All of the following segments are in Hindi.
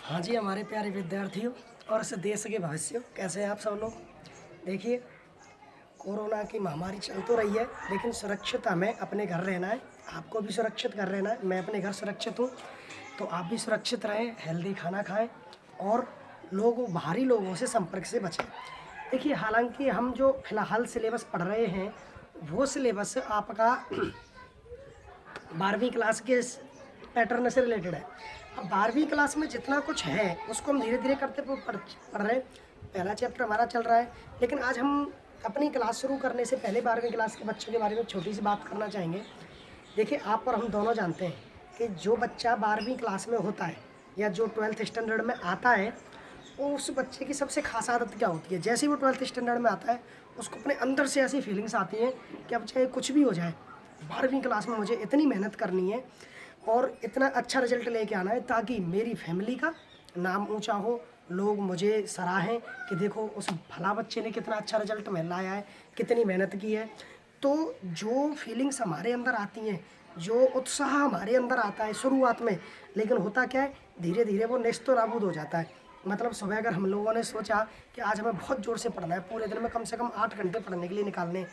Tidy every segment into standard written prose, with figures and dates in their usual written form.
हाँ जी, हमारे प्यारे विद्यार्थियों और इस देश के भविष्य, कैसे हैं आप सब लोग। देखिए, कोरोना की महामारी चल तो रही है, लेकिन सुरक्षित हमें अपने घर रहना है। आपको भी सुरक्षित घर रहना है। मैं अपने घर सुरक्षित हूँ, तो आप भी सुरक्षित रहें, हेल्दी खाना खाएं और बाहरी लोगों से संपर्क से बचें। देखिए, हालांकि हम जो फिलहाल सिलेबस पढ़ रहे हैं, वो सिलेबस आपका 12वीं क्लास के पैटर्न से रिलेटेड है। अब 12वीं क्लास में जितना कुछ है उसको हम धीरे धीरे करते पढ़ रहे हैं। पहला चैप्टर हमारा चल रहा है, लेकिन आज हम अपनी क्लास शुरू करने से पहले 12वीं क्लास के बच्चों के बारे में छोटी सी बात करना चाहेंगे। देखिए, आप और हम दोनों जानते हैं कि जो बच्चा 12वीं क्लास में होता है या जो 12th स्टैंडर्ड में आता है, उस बच्चे की सबसे खास आदत क्या होती है। जैसे ही वो 12th स्टैंडर्ड में आता है, उसको अपने अंदर से ऐसी फीलिंग्स आती हैं कि अब चाहे कुछ भी हो जाए, 12वीं क्लास में मुझे इतनी मेहनत करनी है और इतना अच्छा रिजल्ट लेके आना है ताकि मेरी फैमिली का नाम ऊंचा हो, लोग मुझे सराहें कि देखो उस भला बच्चे ने कितना अच्छा रिजल्ट में लाया है, कितनी मेहनत की है। तो जो फीलिंग्स हमारे अंदर आती हैं, जो उत्साह हमारे अंदर आता है शुरुआत में, लेकिन होता क्या है, धीरे धीरे वो नेस्तो नाबूद हो जाता है। मतलब सुबह अगर हम लोगों ने सोचा कि आज हमें बहुत ज़ोर से पढ़ना है, पूरे दिन में कम से कम 8 घंटे पढ़ने के लिए निकालने,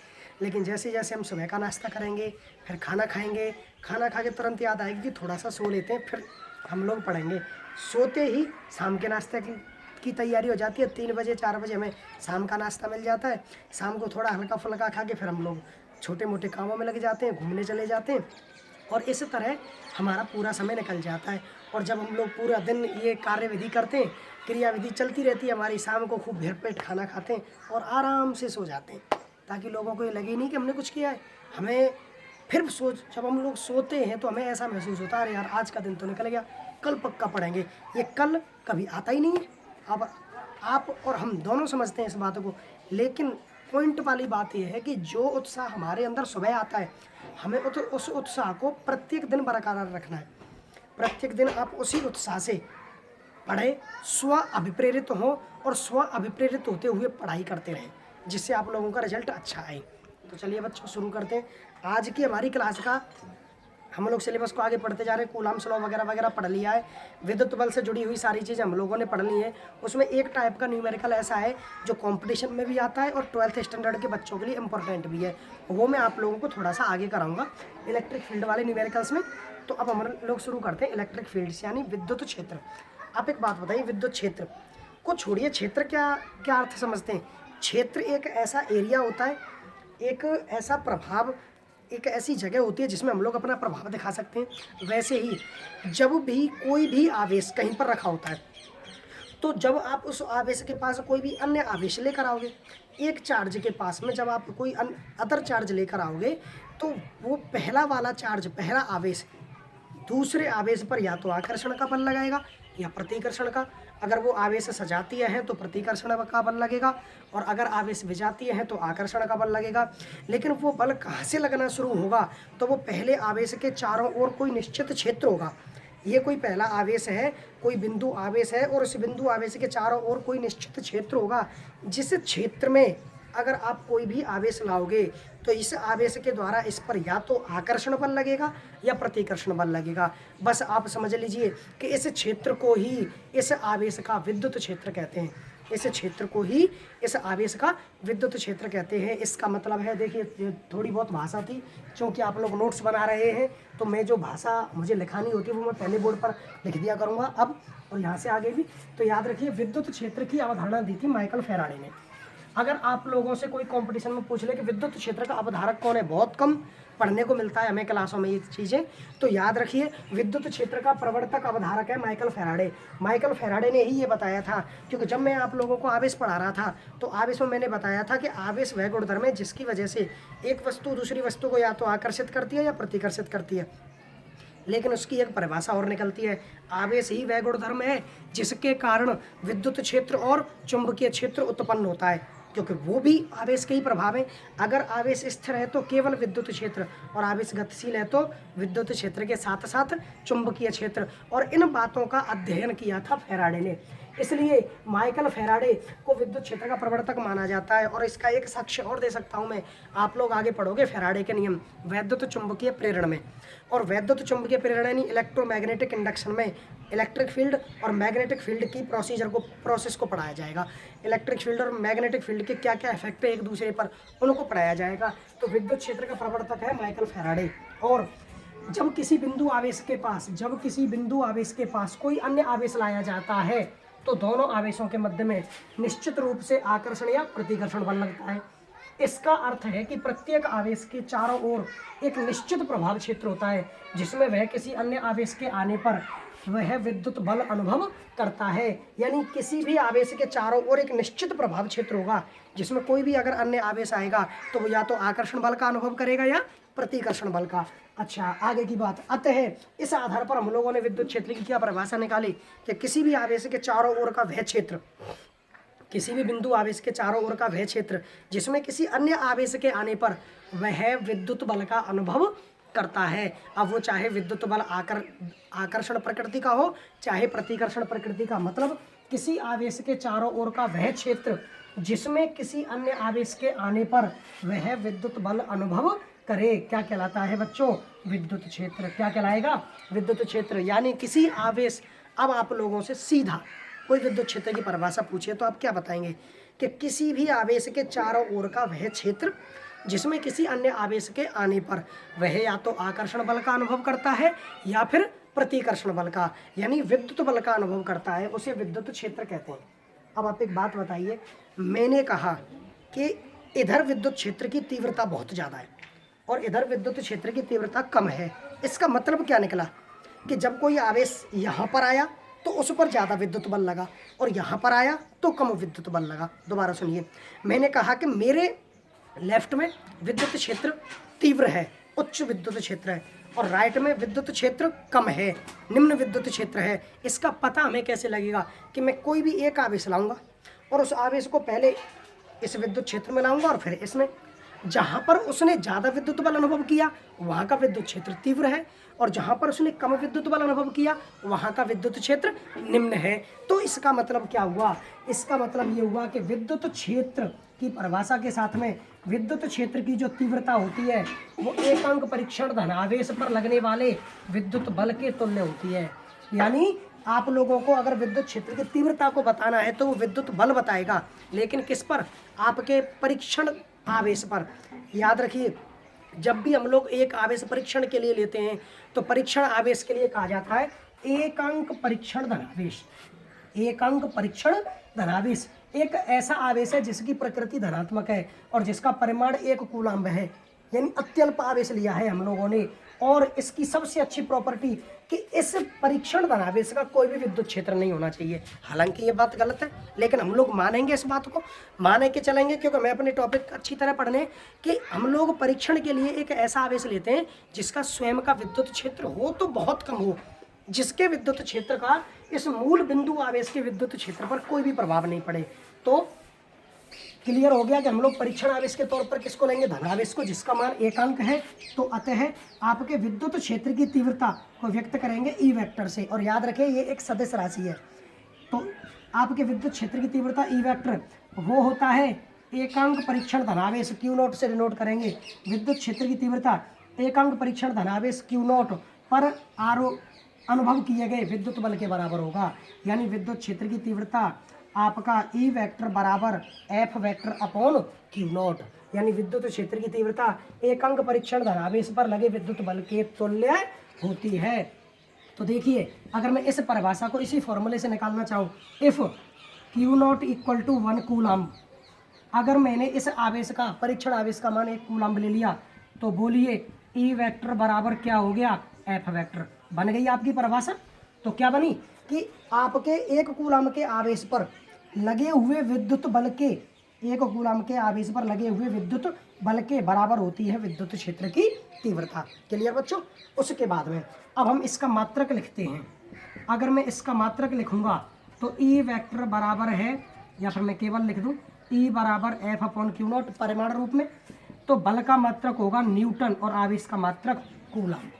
लेकिन जैसे जैसे हम सुबह का नाश्ता करेंगे, फिर खाना खाएंगे, खाना खा के तुरंत याद आएगी कि थोड़ा सा सो लेते हैं, फिर हम लोग पढ़ेंगे। सोते ही शाम के नाश्ते की तैयारी हो जाती है। 3 बजे 4 बजे हमें शाम का नाश्ता मिल जाता है। शाम को थोड़ा हल्का फुल्का खा के फिर हम लोग छोटे मोटे कामों में लग जाते हैं, घूमने चले जाते हैं और इस तरह हमारा पूरा समय निकल जाता है। और जब हम लोग पूरा दिन ये कार्यविधि करते हैं, क्रियाविधि चलती रहती है हमारी, शाम को खूब भर पेट खाना खाते हैं और आराम से सो जाते हैं, ताकि लोगों को ये लगे नहीं कि हमने कुछ किया है। हमें फिर जब हम लोग सोते हैं तो हमें ऐसा महसूस होता है, अरे यार आज का दिन तो निकल गया, कल पक्का पढ़ेंगे। ये कल कभी आता ही नहीं है। अब आप और हम दोनों समझते हैं इस बात को, लेकिन पॉइंट वाली बात यह है कि जो उत्साह हमारे अंदर सुबह आता है, हमें उस उत्साह को प्रत्येक दिन बरकरार रखना है। प्रत्येक दिन आप उसी उत्साह से पढ़ें, स्व अभिप्रेरित हों और स्व अभिप्रेरित होते हुए पढ़ाई करते रहें, जिससे आप लोगों का रिजल्ट अच्छा आए। तो चलिए बच्चों, शुरू करते हैं आज की हमारी क्लास का। हम लोग सिलेबस को आगे पढ़ते जा रहे हैं। कूलाम्स लॉ वगैरह वगैरह पढ़ लिया है, विद्युत बल से जुड़ी हुई सारी चीज़ें हम लोगों ने पढ़ ली हैं। उसमें एक टाइप का न्यूमेरिकल ऐसा है जो कंपटीशन में भी आता है और 12th स्टैंडर्ड के बच्चों के लिए इंपॉर्टेंट भी है, वो मैं आप लोगों को थोड़ा सा आगे कराऊंगा इलेक्ट्रिक फील्ड वाले न्यूमेरिकल्स में। तो अब हम लोग शुरू करते हैं इलेक्ट्रिक फील्ड्स यानी विद्युत क्षेत्र। आप एक बात बताइए, विद्युत क्षेत्र को छोड़िए, क्षेत्र क्या क्या अर्थ समझते हैं। क्षेत्र एक ऐसा एरिया होता है, एक ऐसा प्रभाव, एक ऐसी जगह होती है जिसमें हम लोग अपना प्रभाव दिखा सकते हैं। वैसे ही जब भी कोई भी आवेश कहीं पर रखा होता है, तो जब आप उस आवेश के पास कोई भी अन्य आवेश लेकर आओगे, एक चार्ज के पास में जब आप कोई अदर चार्ज लेकर आओगे, तो वो पहला वाला चार्ज, पहला आवेश दूसरे आवेश पर या तो आकर्षण का बल लगाएगा या प्रतिकर्षण का। अगर वो आवेश सजातीय है तो प्रतिकर्षण का बल लगेगा, और अगर आवेश विजातीय है तो आकर्षण का बल लगेगा। लेकिन वो बल कहाँ से लगना शुरू होगा, तो वो पहले आवेश के चारों ओर कोई निश्चित क्षेत्र होगा। ये कोई पहला आवेश है, कोई बिंदु आवेश है, और उस बिंदु आवेश के चारों ओर कोई निश्चित क्षेत्र होगा। जिस क्षेत्र में अगर आप कोई भी आवेश लाओगे, तो इस आवेश के द्वारा इस पर या तो आकर्षण बल लगेगा या प्रतिकर्षण बल लगेगा। बस आप समझ लीजिए कि इस क्षेत्र को ही इस आवेश का विद्युत क्षेत्र कहते हैं। इस क्षेत्र को ही इस आवेश का विद्युत क्षेत्र कहते हैं। इसका मतलब है, देखिए थोड़ी बहुत भाषा थी, क्योंकि आप लोग नोट्स बना रहे हैं, तो मैं जो भाषा मुझे लिखानी होती है वो मैं पहले बोर्ड पर लिख दिया करूँगा अब, और यहाँ से आगे भी। तो याद रखिए, विद्युत क्षेत्र की अवधारणा दी थी माइकल फैराडे ने। अगर आप लोगों से कोई कंपटीशन में पूछ ले कि विद्युत क्षेत्र का अवधारक कौन है, बहुत कम पढ़ने को मिलता है हमें क्लासों में ये चीज़ें, तो याद रखिए विद्युत क्षेत्र का प्रवर्तक अवधारक है माइकल फैराडे। माइकल फैराडे ने ही ये बताया था, क्योंकि जब मैं आप लोगों को आवेश पढ़ा रहा था, तो आवेश में मैंने बताया था कि आवेश वह गुणधर्म है जिसकी वजह से एक वस्तु दूसरी वस्तु को या तो आकर्षित करती है या प्रतिकर्षित करती है। लेकिन उसकी एक परिभाषा और निकलती है, आवेश ही वह गुणधर्म है जिसके कारण विद्युत क्षेत्र और चुंबकीय क्षेत्र उत्पन्न होता है, क्योंकि वो भी आवेश के ही प्रभाव है। अगर आवेश स्थिर है तो केवल विद्युत क्षेत्र, और आवेश गतिशील है तो विद्युत क्षेत्र के साथ साथ चुंबकीय क्षेत्र। और इन बातों का अध्ययन किया था फैराडे ने। इसलिए माइकल फैराडे को विद्युत क्षेत्र का प्रवर्तक माना जाता है। और इसका एक साक्ष्य और दे सकता हूं मैं, आप लोग आगे पढ़ोगे फैराडे के नियम वैद्युत चुंबकीय प्रेरण में। और वैद्युत चुंबकीय प्रेरण यानी इलेक्ट्रोमैग्नेटिक इंडक्शन में इलेक्ट्रिक फील्ड और मैग्नेटिक फील्ड की प्रोसेस को पढ़ाया जाएगा। इलेक्ट्रिक फील्ड और मैग्नेटिक फील्ड के क्या क्या इफेक्ट है एक दूसरे पर, उनको पढ़ाया जाएगा। तो विद्युत क्षेत्र का प्रवर्तक है माइकल फैराडे। और जब किसी बिंदु आवेश के पास कोई अन्य आवेश लाया जाता है तो दोनों आवेशों के मध्य में निश्चित रूप से आकर्षण या प्रतिकर्षण बल लगता है। इसका अर्थ है कि प्रत्येक आवेश के चारों ओर एक निश्चित प्रभाव क्षेत्र होता है जिसमें वह किसी अन्य आवेश के आने पर वह विद्युत बल अनुभव करता है। यानी किसी भी आवेश के चारों ओर एक निश्चित प्रभाव क्षेत्र होगा जिसमें कोई भी अगर अन्य आवेश आएगा तो वो या तो आकर्षण बल का अनुभव करेगा या प्रतिकर्षण बल का। अच्छा, आगे की बात। अतः इस आधार पर हम लोगों ने विद्युत क्षेत्र की क्या परिभाषा निकाली कि किसी भी आवेश के चारों ओर का वह क्षेत्र, किसी भी बिंदु आवेश के चारों ओर का वह क्षेत्र जिसमें किसी अन्य आवेश के आने पर वह विद्युत बल का अनुभव करता है। अब वो चाहे विद्युत बल आकर्षण प्रकृति का हो चाहे प्रतिकर्षण प्रकृति का, मतलब किसी आवेश के चारों ओर का वह क्षेत्र जिसमें किसी अन्य आवेश के आने पर वह विद्युत बल अनुभव करे क्या कहलाता है बच्चों? विद्युत क्षेत्र। क्या कहलाएगा? विद्युत क्षेत्र। यानी किसी आवेश, अब आप लोगों से सीधा कोई विद्युत क्षेत्र की परिभाषा पूछिए तो आप क्या बताएंगे कि किसी भी आवेश के चारों ओर का वह क्षेत्र जिसमें किसी अन्य आवेश के आने पर वह या तो आकर्षण बल का अनुभव करता है या फिर प्रतिकर्षण बल का, यानी विद्युत बल का अनुभव करता है, उसे विद्युत क्षेत्र कहते हैं। अब आप एक बात बताइए, मैंने कहा कि इधर विद्युत क्षेत्र की तीव्रता बहुत ज़्यादा है और इधर विद्युत क्षेत्र की तीव्रता कम है। इसका मतलब क्या निकला कि जब कोई आवेश यहाँ पर आया तो उस पर ज़्यादा विद्युत बल लगा और यहाँ पर आया तो कम विद्युत बल लगा। दोबारा सुनिए, मैंने कहा कि मेरे लेफ्ट में विद्युत क्षेत्र तीव्र है, उच्च विद्युत क्षेत्र है, और राइट में विद्युत क्षेत्र कम है, निम्न विद्युत क्षेत्र है। इसका पता हमें कैसे लगेगा कि मैं कोई भी एक आवेश लाऊंगा और उस आवेश को पहले इस विद्युत क्षेत्र में लाऊंगा और फिर इसमें, जहाँ पर उसने ज़्यादा विद्युत बल अनुभव किया वहाँ का विद्युत क्षेत्र तीव्र है और जहाँ पर उसने कम विद्युत बल अनुभव किया वहाँ का विद्युत क्षेत्र निम्न है। तो इसका मतलब क्या हुआ? इसका मतलब ये हुआ कि विद्युत क्षेत्र की परिभाषा के साथ में विद्युत क्षेत्र की जो तीव्रता होती है वो एकांक परीक्षण धनावेश पर लगने वाले विद्युत बल के तुल्य होती है। यानी आप लोगों को अगर विद्युत क्षेत्र की तीव्रता को बताना है तो वो विद्युत बल बताएगा, लेकिन किस पर? आपके परीक्षण आवेश पर। याद रखिए, जब भी हम लोग एक आवेश परीक्षण के लिए लेते हैं तो परीक्षण आवेश के लिए कहा जाता है एकांक परीक्षण धनावेश। एकांक परीक्षण धनावेश एक ऐसा आवेश है जिसकी प्रकृति धनात्मक है और जिसका परिमाण 1 कूलम्ब है, यानी अत्यल्प आवेश लिया है हम लोगों ने। और इसकी सबसे अच्छी प्रॉपर्टी कि इस परीक्षण धनावेश का कोई भी विद्युत क्षेत्र नहीं होना चाहिए। हालांकि ये बात गलत है, लेकिन हम लोग मानेंगे, इस बात को मान के चलेंगे, क्योंकि मैं अपने टॉपिक अच्छी तरह पढ़ने कि हम लोग परीक्षण के लिए एक ऐसा आवेश लेते हैं जिसका स्वयं का विद्युत क्षेत्र हो तो बहुत कम हो, जिसके विद्युत क्षेत्र का इस मूल बिंदु आवेश के विद्युत क्षेत्र पर कोई भी प्रभाव नहीं पड़े। तो क्लियर हो गया कि हम लोग परीक्षण आवेश के तौर पर किसको लेंगे? धनावेश को, जिसका मान एकांक है। तो अतः आपके विद्युत क्षेत्र की तीव्रता को व्यक्त करेंगे ई वेक्टर से। और याद रखें ये एक सदिश राशि है, तो आपके विद्युत क्षेत्र की तीव्रता ई वेक्टर वो होता है एकांक परीक्षण धनावेश क्यू नॉट से डिनोट करेंगे। विद्युत क्षेत्र की तीव्रता एकांक परीक्षण धनावेश क्यू नॉट पर अनुभव किए गए विद्युत बल के बराबर होगा। यानी विद्युत क्षेत्र की तीव्रता आपका ई वेक्टर बराबर F vector upon Q not, यानी विद्युत क्षेत्र की तीव्रता एकांक परीक्षण धनावेश पर लगे विद्युत बल के तुल्य होती है। तो देखिए, अगर मैं इस परिभाषा को इसी फॉर्मूले से निकालना चाहूँ, if q not equal to 1 coulomb, अगर मैंने इस आवेश का परीक्षण आवेश का मान 1 कूलम्ब ले लिया तो बोलिए ई वेक्टर बराबर क्या हो गया? F vector. बन गई आपकी परिभाषा। तो क्या बनी कि आपके 1 कूलम्ब के आवेश पर लगे हुए विद्युत बल के 1 कूलम्ब के आवेश पर लगे हुए विद्युत बल के बराबर होती है विद्युत क्षेत्र की तीव्रता। क्लियर बच्चों? उसके बाद में अब हम इसका मात्रक लिखते हैं। अगर मैं इसका मात्रक लिखूंगा तो ई वेक्टर बराबर है, या फिर मैं केवल लिख दूं ई बराबर एफ अपॉन क्यू नॉट परिमाण रूप में, तो बल का मात्रक होगा न्यूटन और आवेश का मात्रक कूलम्ब।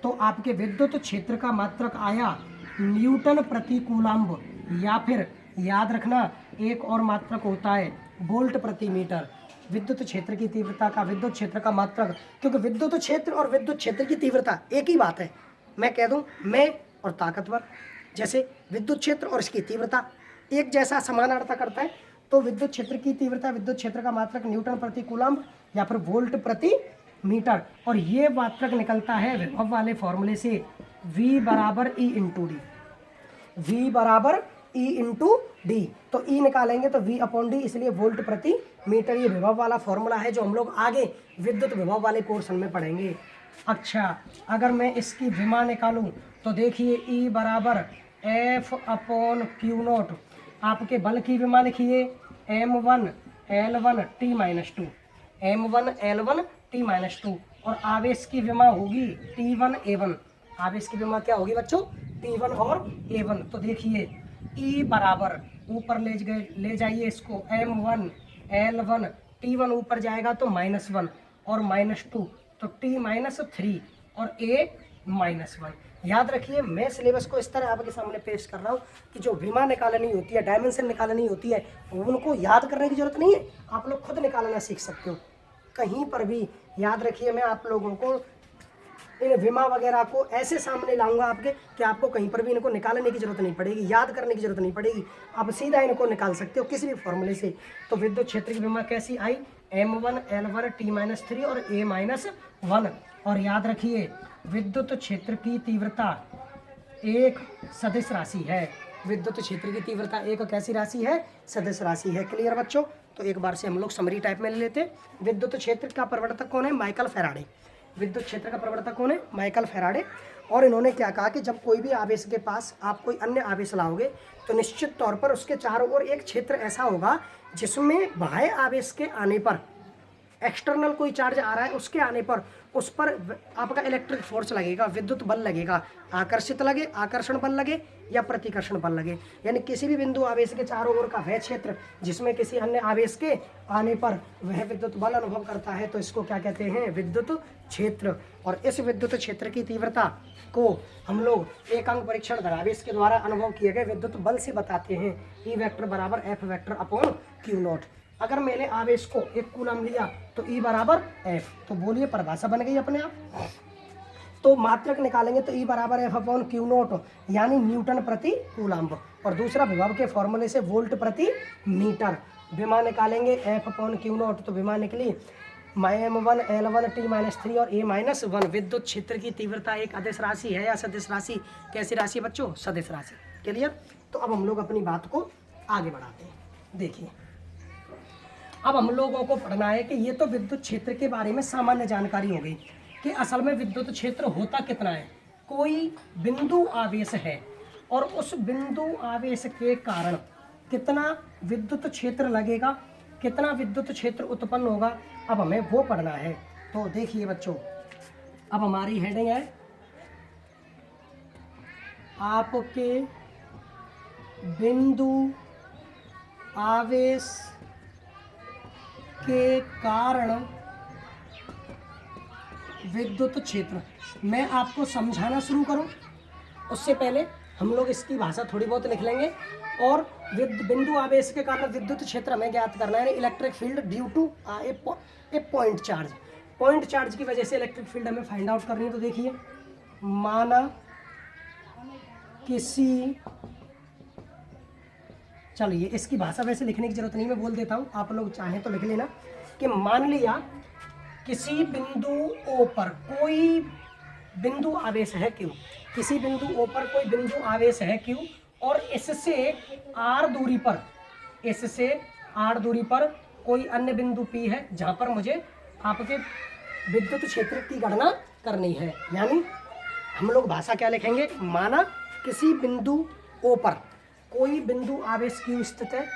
तो आपके विद्युत क्षेत्र का मात्रक आया न्यूटन प्रति कूलम्ब, या फिर याद रखना एक और मात्रक होता है वोल्ट प्रति मीटर। विद्युत क्षेत्र की तीव्रता का विद्युत क्षेत्र का मात्रक, क्योंकि विद्युत क्षेत्र और विद्युत क्षेत्र की तीव्रता एक ही बात है। मैं कह दूं मैं और ताकतवर, जैसे विद्युत क्षेत्र और इसकी तीव्रता एक जैसा समानार्थता करता है, तो विद्युत क्षेत्र की तीव्रता विद्युत क्षेत्र का मात्रक न्यूटन प्रति कूलम्ब या फिर वोल्ट प्रति मीटर। और ये मात्रक निकलता है विभव वाले फॉर्मूले से V बराबर E इंटू डी। V बराबर E इंटू डी, तो E निकालेंगे तो V अपॉन डी, इसलिए वोल्ट प्रति मीटर। ये विभव वाला फॉर्मूला है जो हम लोग आगे विद्युत विभव वाले पोर्शन में पढ़ेंगे। अच्छा, अगर मैं इसकी विमा निकालूं तो देखिए E बराबर F अपॉन क्यू नोट। आपके बल की विमा लिखिए M1 L1 T minus 2, M1 L1 T minus 2। और आवेश की विमा होगी T1 A1। आवेश की विमा क्या होगी बच्चों? T1 और A1। तो देखिए E बराबर ऊपर ले जाइए इसको, M1 L1 T1 ऊपर जाएगा तो -1 और -2, तो T -3 और A -1। याद रखिए मैं सिलेबस को इस तरह आपके सामने पेश कर रहा हूँ कि जो विमा निकालनी होती है, डायमेंशन निकालनी होती है, उनको याद करने की जरूरत नहीं है, आप लोग खुद निकालना सीख सकते हो। कहीं पर भी याद रखिए मैं आप लोगों को इन विमा वगैरह को ऐसे सामने लाऊंगा आपके कि आपको कहीं पर भी इनको निकालने की जरूरत नहीं पड़ेगी, याद करने की जरूरत नहीं पड़ेगी, आप सीधा इनको निकाल सकते हो किसी भी फॉर्मूले से। तो विद्युत क्षेत्र की विमा कैसी आई? M1 L1 T-3 और A-1। और याद रखिए विद्युत क्षेत्र की तीव्रता एक सदिश राशि है। विद्युत क्षेत्र की तीव्रता एक कैसी राशि है? सदिश राशि है। क्लियर बच्चों? तो एक बार से हम लोग समरी टाइप में ले लेते हैं। विद्युत क्षेत्र का प्रवर्तक कौन है? Michael Faraday. विद्युत क्षेत्र का प्रवर्तक कौन है? Michael Faraday. और इन्होंने क्या कहा कि जब कोई भी आवेश के पास आप कोई अन्य आवेश लाओगे तो निश्चित तौर पर उसके चारों ओर एक क्षेत्र ऐसा होगा जिसमें बाह्य आवेश के आने पर, एक्सटर्नल कोई चार्ज आ रहा है उसके आने पर उस पर आपका इलेक्ट्रिक फोर्स लगेगा, विद्युत बल लगेगा। आकर्षित लगे, आकर्षण बल लगे या प्रतिकर्षण बल लगे, यानी किसी भी बिंदु आवेश के चारों ओर का वह क्षेत्र जिसमें किसी अन्य आवेश के आने पर वह विद्युत बल अनुभव करता है, तो इसको क्या कहते हैं? विद्युत क्षेत्र। और इस विद्युत क्षेत्र की तीव्रता को हम लोग एक अंक परीक्षण धरावेश के द्वारा अनुभव किए गए विद्युत बल से बताते हैं। E वेक्टर बराबर F vector upon Q not. अगर मैंने आवेश को एक कूलम लिया तो E बराबर F, तो बोलिए परिभाषा बन गई अपने आप। तो मात्रक निकालेंगे तो E बराबर F अपॉन क्यू नोट, यानी न्यूटन प्रति कूलम्ब। और दूसरा विभव के फॉर्मूले से वोल्ट प्रति मीटर। विमा निकालेंगे F अपॉन क्यू नोट, तो विमा निकली M1 L1 T-3 और A-1। विद्युत क्षेत्र की तीव्रता एक अदिश राशि है या सदिश राशि? कैसी राशि है बच्चों? सदिश राशि। क्लियर? तो अब हम लोग अपनी बात को आगे बढ़ाते हैं। देखिए अब हम लोगों को पढ़ना है कि ये तो विद्युत क्षेत्र के बारे में सामान्य जानकारी हो गई कि असल में विद्युत क्षेत्र होता कितना है। कोई बिंदु आवेश है और उस बिंदु आवेश के कारण कितना विद्युत क्षेत्र लगेगा, कितना विद्युत क्षेत्र उत्पन्न होगा, अब हमें वो पढ़ना है। तो देखिए बच्चों, अब हमारी हेडिंग है आपके बिंदु आवेश के कारण विद्युत क्षेत्र। मैं आपको समझाना शुरू करूं उससे पहले हम लोग इसकी भाषा थोड़ी बहुत लिख लेंगे। और बिंदु आवेश के कारण विद्युत क्षेत्र हमें ज्ञात करना है, electric field due to a point charge. Point charge की वजह से इलेक्ट्रिक फील्ड हमें फाइंड आउट करनी है। तो देखिए माना किसी, चलिए इसकी भाषा वैसे लिखने की जरूरत नहीं, मैं बोल देता हूँ, आप लोग चाहें तो लिख लेना कि मान लिया किसी बिंदु O पर कोई बिंदु आवेश है Q, किसी बिंदु O पर कोई बिंदु आवेश है Q और इससे R दूरी पर, इससे R दूरी पर कोई अन्य बिंदु P है जहाँ पर मुझे आपके विद्युत क्षेत्र की गणना करनी है। यानी हम लोग भाषा क्या लिखेंगे? माना किसी बिंदु O पर कोई बिंदु आवेश Q स्थित है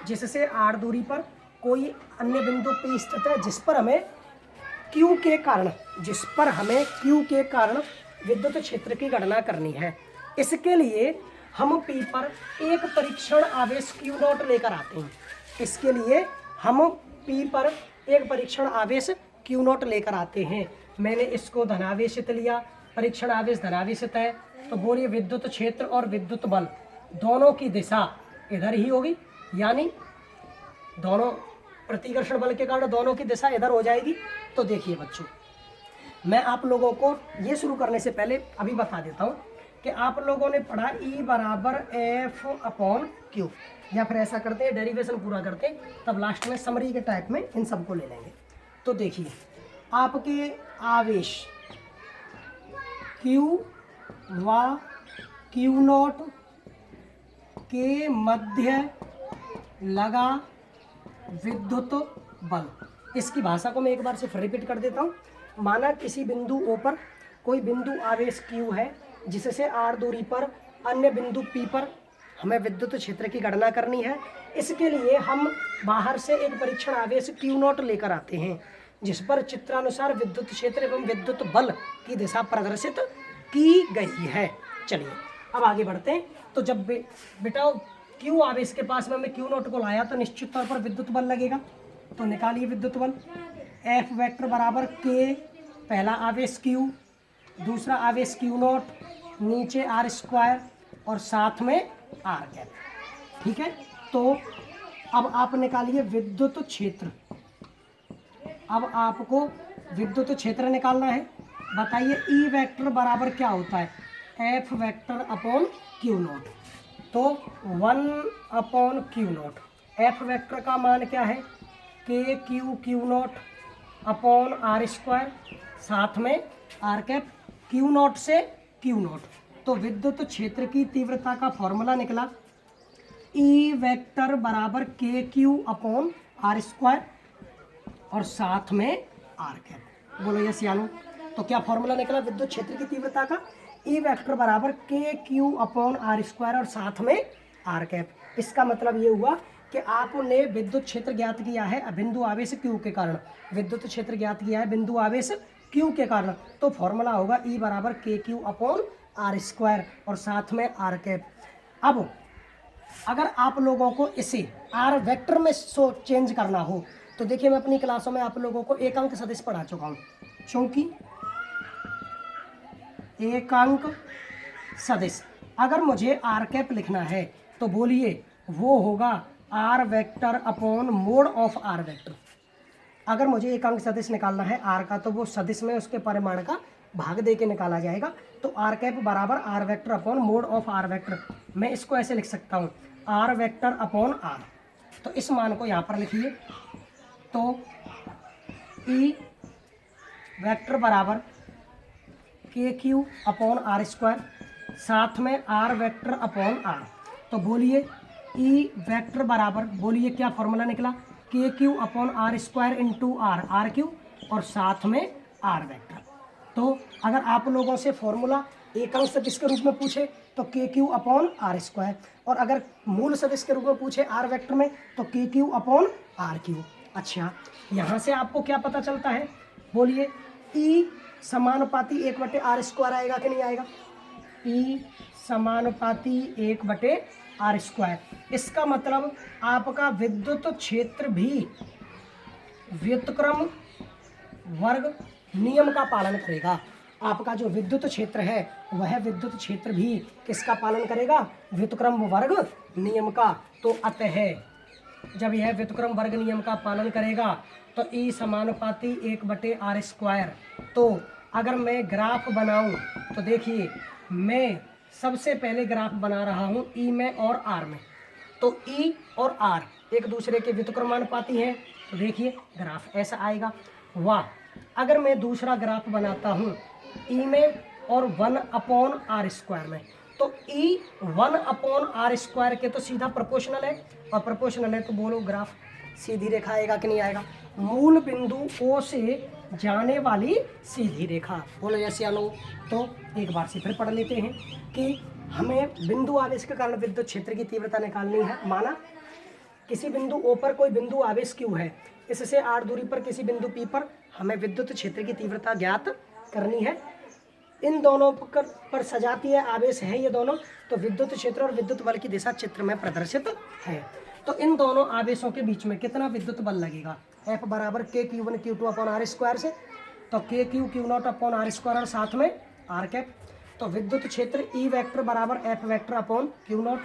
जिससे R दूरी पर कोई अन्य बिंदु P स्थित है जिस पर हमें Q के कारण विद्युत क्षेत्र की गणना करनी है। इसके लिए हम P पर एक परीक्षण आवेश Q नॉट लेकर आते हैं। इसके लिए हम P पर एक परीक्षण आवेश Q नॉट लेकर आते हैं। मैंने इसको धनावेशित लिया, परीक्षण आवेश धनावेशित है, तो बोलिए विद्युत क्षेत्र और विद्युत बल दोनों की दिशा इधर ही होगी, यानी दोनों प्रतिकर्षण बल के कारण दोनों की दिशा इधर हो जाएगी। तो देखिए बच्चों, मैं आप लोगों को ये शुरू करने से पहले अभी बता देता हूँ कि आप लोगों ने पढ़ा E बराबर एफ अपॉन क्यू, या फिर ऐसा करते हैं डेरिवेशन पूरा करते हैं, तब लास्ट में समरी के टाइप में इन सबको ले लेंगे। तो देखिए, आपके आवेश Q व Q नॉट के मध्य लगा विद्युत बल, इसकी भाषा को मैं एक बार से फिर रिपीट कर देता हूँ। माना किसी बिंदु O पर कोई बिंदु आवेश Q है, जिससे r दूरी पर अन्य बिंदु P पर हमें विद्युत क्षेत्र की गणना करनी है। इसके लिए हम बाहर से एक परीक्षण आवेश Q नॉट लेकर आते हैं, जिस पर चित्रानुसार विद्युत क्षेत्र एवं विद्युत बल की दिशा प्रदर्शित की गई है। चलिए अब आगे बढ़ते हैं। तो जब बेटा Q आवेश के पास में मैं Q नॉट को लाया तो निश्चित तौर पर विद्युत बल लगेगा। तो निकालिए विद्युत बल, F वेक्टर बराबर K, पहला आवेश Q, दूसरा आवेश Q नॉट, नीचे R स्क्वायर और साथ में R कैप। ठीक है, तो अब आप निकालिए विद्युत क्षेत्र। अब आपको विद्युत क्षेत्र निकालना है। बताइए E वेक्टर बराबर क्या होता है, F vector upon Q not. तो 1 upon Q not, F vector का मान क्या है, के Q not upon R square, साथ में R कैप, Q नॉट से Q नॉट। तो विद्युत क्षेत्र की तीव्रता का फॉर्मूला निकला E वेक्टर बराबर के क्यू अपॉन R स्क्वायर और साथ में R कैप। बोलो यस या नो। तो क्या फॉर्मूला निकला विद्युत क्षेत्र की तीव्रता का, E वेक्टर बराबर के क्यू अपॉन R स्क्वायर और साथ में R कैप। इसका मतलब ये हुआ कि आपने विद्युत क्षेत्र ज्ञात किया है बिंदु आवेश Q के कारण, विद्युत क्षेत्र ज्ञात किया है बिंदु आवेश Q के कारण। तो फॉर्मूला होगा E बराबर के क्यू अपॉन R स्क्वायर और साथ में R कैप। अब अगर आप लोगों को इसे R वेक्टर में चेंज करना हो तो देखिए, मैं अपनी क्लासों में आप लोगों को एक अंक सदिश पढ़ा चुका हूँ, क्योंकि एक अंक सदिश अगर मुझे R कैप लिखना है तो बोलिए वो होगा R vector upon mode of R vector. अगर मुझे एक अंक सदिश निकालना है R का तो वो सदिश में उसके परिमाण का भाग दे के निकाला जाएगा। तो R कैप बराबर R vector upon mode of R vector. मैं इसको ऐसे लिख सकता हूँ, R वेक्टर अपॉन R। तो इस मान को यहाँ पर लिखिए। तो E वेक्टर बराबर के क्यू अपॉन R स्क्वायर, साथ में R वेक्टर अपॉन R। तो बोलिए E वेक्टर बराबर, बोलिए क्या फॉर्मूला निकला, के Q upon R square into R Q और साथ में R वेक्टर। तो अगर आप लोगों से फॉर्मूला एक अंक सदिश के रूप में पूछे तो के क्यू अपॉन R स्क्वायर, और अगर मूल सदिश के रूप में पूछे R वेक्टर में तो के क्यू अपॉन R क्यू। अच्छा, यहाँ से आपको क्या पता चलता है, बोलिए E समानुपाती 1/r स्क्वायर आएगा कि नहीं आएगा, E समानुपाती 1/r स्क्वायर। इसका मतलब आपका विद्युत क्षेत्र भी व्युत्क्रम वर्ग नियम का पालन करेगा। आपका जो विद्युत क्षेत्र है वह विद्युत क्षेत्र भी किसका पालन करेगा, व्युत्क्रम वर्ग नियम का। तो अतः जब यह व्युत्क्रम वर्ग नियम का पालन करेगा तो E समानुपाती 1/r स्क्वायर। तो अगर मैं ग्राफ बनाऊं तो देखिए, मैं सबसे पहले ग्राफ बना रहा हूं E में और R में। तो E और R एक दूसरे के व्युत्क्रमानुपाती हैं, तो देखिए ग्राफ ऐसा आएगा। वाह, अगर मैं दूसरा ग्राफ बनाता हूं E में और 1/r स्क्वायर में, तो E 1/r स्क्वायर के तो सीधा प्रोपोर्शनल है, और प्रोपोर्शनल है तो बोलो ग्राफ सीधी रेखा आएगा कि नहीं आएगा, मूल बिंदु O से जाने वाली सीधी रेखा। बोलो यस या नो। तो एक बार से फिर पढ़ लेते हैं कि हमें बिंदु आवेश के कारण विद्युत क्षेत्र की तीव्रता निकालनी है। माना किसी बिंदु O पर कोई बिंदु आवेश Q है, इससे r दूरी पर किसी बिंदु P पर हमें विद्युत क्षेत्र की तीव्रता ज्ञात करनी है। इन दोनों पर सजातीय आवेश है ये दोनों, तो विद्युत क्षेत्र और विद्युत बल की दिशा चित्र में प्रदर्शित है। तो इन दोनों आवेशों के बीच में कितना विद्युत बल लगेगा, F बराबर के Q1 Q2 upon R square से, तो के Q Q not upon R square और साथ में R कैप। तो विद्युत क्षेत्र ई वेक्टर बराबर F vector upon Q not.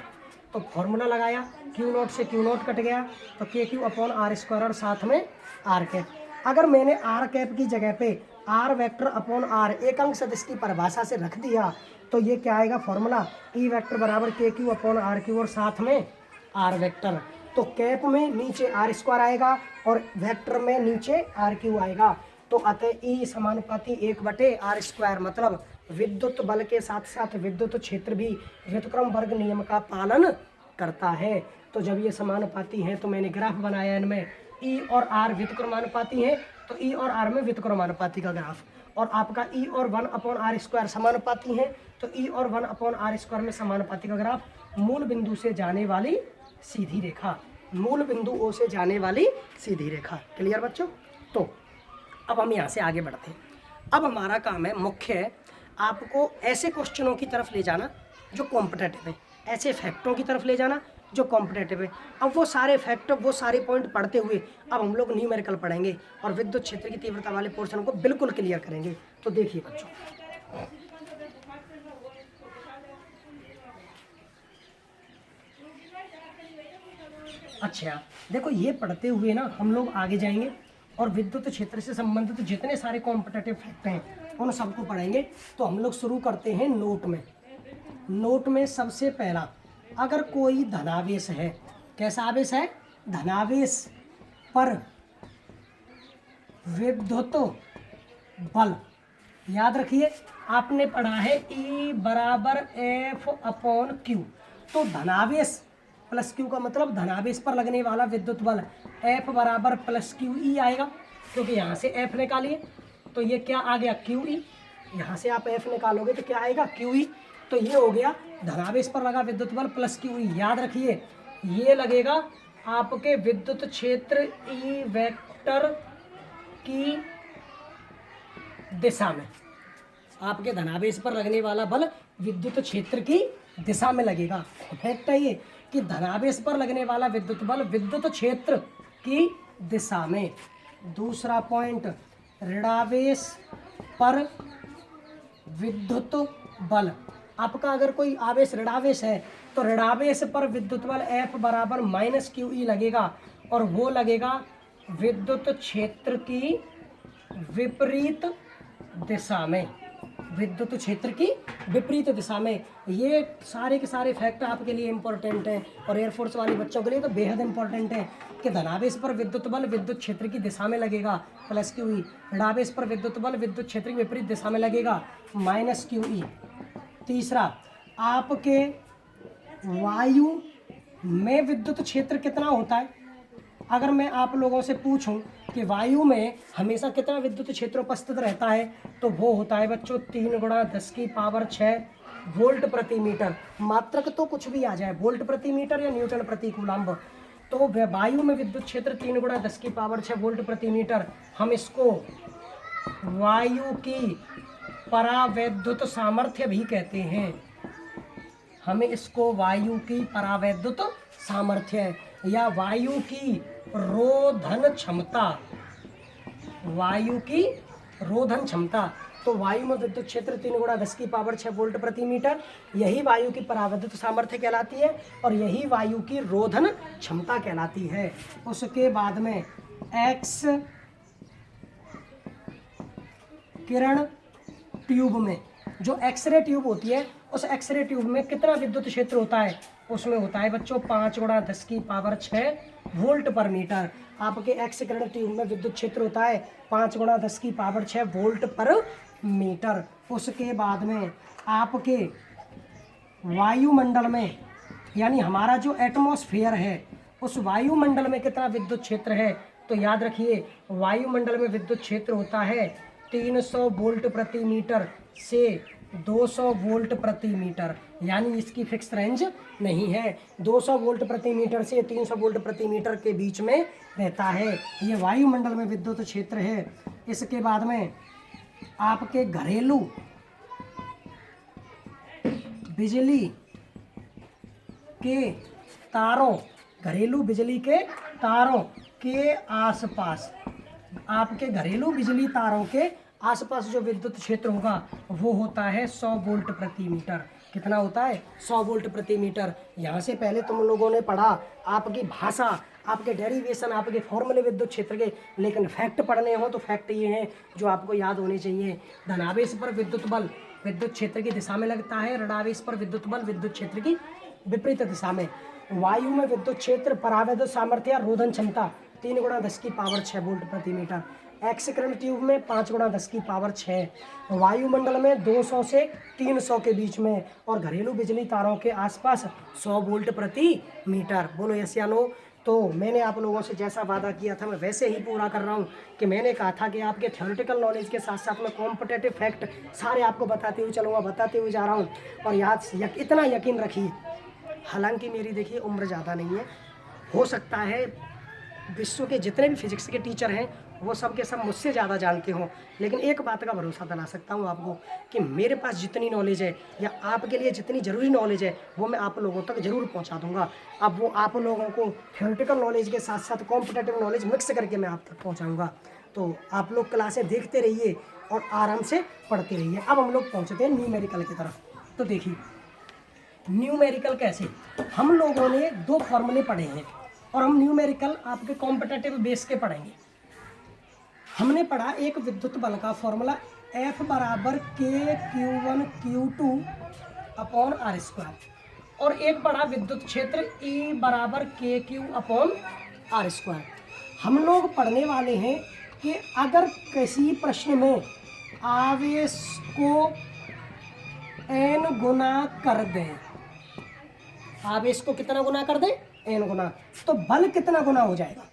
तो फॉर्मूला लगाया, क्यू नॉट से क्यू नॉट कट गया, तो के क्यू अपॉन आर स्क्वायर और साथ में आर कैप। अगर मैंने आर कैप की जगह पे आर वेक्टर अपॉन आर एक अंक सदिश की परिभाषा से रख दिया, तो ये क्या आएगा फॉर्मूला, ई वेक्टर बराबर के क्यू अपॉन आर क्यू और साथ में आर वेक्टर। तो कैप में नीचे आर स्क्वायर आएगा और वेक्टर में नीचे आर क्यू आएगा। तो अतः ई समानुपाती 1/r स्क्वायर, मतलब विद्युत बल के साथ साथ विद्युत क्षेत्र भी व्युत्क्रम वर्ग नियम का पालन करता है। तो जब ये समानुपाती हैं तो मैंने ग्राफ बनाया इनमें, ई और आर व्युत्क्रमानुपाती हैं, तो ई और आर में व्युत्क्रमानुपाती का ग्राफ। और आपका ई और 1/r स्क्वायर समानुपाती हैं, तो ई और 1/r स्क्वायर में समानुपाती का ग्राफ। मूल बिंदु से जाने वाली सीधी रेखा, मूल बिंदु ओ से जाने वाली सीधी रेखा। क्लियर बच्चों? तो अब हम यहाँ से आगे बढ़ते हैं। अब हमारा काम है मुख्य आपको ऐसे क्वेश्चनों की तरफ ले जाना जो कॉम्पिटेटिव है, ऐसे फैक्टों की तरफ ले जाना जो कॉम्पिटेटिव है। अब वो सारे फैक्ट, वो सारे पॉइंट पढ़ते हुए अब हम लोग न्यूमेरिकल पढ़ेंगे और विद्युत क्षेत्र की तीव्रता वाले पोर्शन को बिल्कुल क्लियर करेंगे। तो देखिए बच्चों, अच्छा देखो, ये पढ़ते हुए ना हम लोग आगे जाएंगे और विद्युत क्षेत्र से संबंधित जितने सारे कॉम्पिटेटिव फैक्ट हैं उन सबको पढ़ेंगे। तो हम लोग शुरू करते हैं नोट में। नोट में सबसे पहला, अगर कोई धनावेश है, कैसा आवेश है, धनावेश पर विद्युत बल, याद रखिए आपने पढ़ा है E बराबर एफ अपॉन क्यू। तो धनावेश प्लस क्यू का मतलब धनावेश पर लगने वाला विद्युत बल F बराबर प्लस क्यू ई आएगा, क्योंकि यहाँ से F निकालिए तो ये क्या आ गया क्यू ई, यहाँ से आप F निकालोगे तो क्या आएगा क्यू ई। तो ये हो गया धनावेश पर लगा विद्युत बल प्लस क्यू ई। याद रखिए ये लगेगा आपके विद्युत क्षेत्र ई वेक्टर की दिशा में, आपके धनावेश पर लगने वाला बल विद्युत क्षेत्र की दिशा में लगेगा। फैक्ट है ये कि धनावेश पर लगने वाला विद्युत बल विद्युत क्षेत्र की दिशा में। दूसरा पॉइंट, ऋणावेश पर विद्युत बल, आपका अगर कोई आवेश ऋणावेश है तो ऋणावेश पर विद्युत बल F बराबर माइनस क्यू ई लगेगा, और वो लगेगा विद्युत क्षेत्र की विपरीत दिशा में, विद्युत क्षेत्र की विपरीत दिशा में। ये सारे के सारे फैक्ट आपके लिए इंपॉर्टेंट हैं और एयरफोर्स वाले बच्चों के लिए तो बेहद इंपॉर्टेंट है कि धनावेश पर विद्युत बल विद्युत क्षेत्र की दिशा में लगेगा प्लस क्यू ई, ऋणावेश पर विद्युत बल विद्युत क्षेत्र की विपरीत दिशा में लगेगा माइनस क्यू ई। तीसरा, आपके वायु में विद्युत क्षेत्र कितना होता है, अगर मैं आप लोगों से पूछूं कि वायु में हमेशा कितना विद्युत क्षेत्र उपस्थित रहता है, तो वो होता है बच्चों 3 × 10⁶ वोल्ट प्रति मीटर। मात्रक तो कुछ भी आ जाए, वोल्ट प्रति मीटर या न्यूटन प्रति कूलम्ब। तो वायु में विद्युत क्षेत्र 3 × 10⁶ वोल्ट प्रति मीटर। हम इसको वायु की परावैद्युत सामर्थ्य भी कहते हैं, हमें इसको वायु की परावैद्युत सामर्थ्य या वायु की रोधन क्षमता, वायु की रोधन क्षमता। तो वायु में विद्युत क्षेत्र 3 × 10⁶ वोल्ट प्रति मीटर, यही वायु की परावैद्युत सामर्थ्य कहलाती है और यही वायु की रोधन क्षमता कहलाती है। उसके बाद में एक्स किरण ट्यूब में, जो एक्सरे ट्यूब होती है, उस एक्सरे ट्यूब में कितना विद्युत क्षेत्र होता है, उसमें होता है बच्चों 5 × 10⁶ वोल्ट पर मीटर। आपके एक्स किरण ट्यूब में विद्युत क्षेत्र होता है 5 × 10⁶ वोल्ट पर मीटर। उसके बाद में आपके वायुमंडल में, यानी हमारा जो एटमॉस्फेयर है, उस वायुमंडल में कितना विद्युत क्षेत्र है, तो याद रखिए वायुमंडल में विद्युत क्षेत्र होता है 300 वोल्ट प्रति मीटर से 200 वोल्ट प्रति मीटर, यानी इसकी फिक्स रेंज नहीं है। 200 वोल्ट प्रति मीटर से 300 वोल्ट प्रति मीटर के बीच में रहता है, ये वायुमंडल में विद्युत क्षेत्र है। इसके बाद में आपके घरेलू बिजली के तारों, घरेलू बिजली के तारों के आसपास, आपके घरेलू बिजली तारों के आसपास जो विद्युत क्षेत्र होगा वो होता है 100 वोल्ट प्रति मीटर। कितना होता है? 100 वोल्ट प्रति मीटर। यहाँ से पहले तुम लोगों ने पढ़ा आपकी भाषा, आपके डेरिवेशन, आपके फॉर्मूले विद्युत क्षेत्र के, लेकिन फैक्ट पढ़ने हो तो फैक्ट ये हैं जो आपको याद होने चाहिए। धनावेश पर विद्युत बल विद्युत क्षेत्र की दिशा में लगता है, ऋणावेश पर विद्युत बल विद्युत क्षेत्र की विपरीत दिशा में। वायु में विद्युत क्षेत्र, परावैद्युत सामर्थ्य या रोधन क्षमता 3 × 10⁻6 वोल्ट प्रति मीटर। एक्स किरण ट्यूब में 5 × 10⁻6। वायुमंडल में 200 से 300 के बीच में, और घरेलू बिजली तारों के आसपास 100 वोल्ट प्रति मीटर। बोलो यस या नो। तो मैंने आप लोगों से जैसा वादा किया था मैं वैसे ही पूरा कर रहा हूँ कि मैंने कहा था कि आपके थ्योरेटिकल नॉलेज के साथ साथ में कॉम्पिटेटिव फैक्ट सारे आपको बताते हुए चलूँगा, बताते हुए जा रहा हूँ। और इतना यकीन रखिए, हालांकि मेरी देखिए उम्र ज़्यादा नहीं है, हो सकता है विश्व के जितने भी फिजिक्स के टीचर हैं वो सब के सब मुझसे ज़्यादा जानते हों, लेकिन एक बात का भरोसा दिला सकता हूँ आपको कि मेरे पास जितनी नॉलेज है या आपके लिए जितनी ज़रूरी नॉलेज है वो मैं आप लोगों तक ज़रूर पहुँचा दूँगा। अब वो आप लोगों को थ्योरेटिकल नॉलेज के साथ साथ कॉम्पिटेटिव नॉलेज मिक्स करके मैं आप तक पहुँचाऊँगा। तो आप लोग क्लासें देखते रहिए और आराम से पढ़ते रहिए। अब हम लोग पहुँचते हैं न्यूमेरिकल की तरफ। तो देखिए न्यूमेरिकल कैसे, हम लोगों ने 2 फॉर्मूले पढ़े हैं और हम न्यूमेरिकल आपके कॉम्पिटेटिव बेस के पढ़ेंगे। हमने पढ़ा एक विद्युत बल का फॉर्मूला F = K/Q1Q2/R², और एक पढ़ा विद्युत क्षेत्र E = KQ/R²। हम लोग पढ़ने वाले हैं कि अगर किसी प्रश्न में आवेश को n गुना कर दें, आवेश को कितना गुना कर दें? n गुना, तो बल कितना गुना हो जाएगा?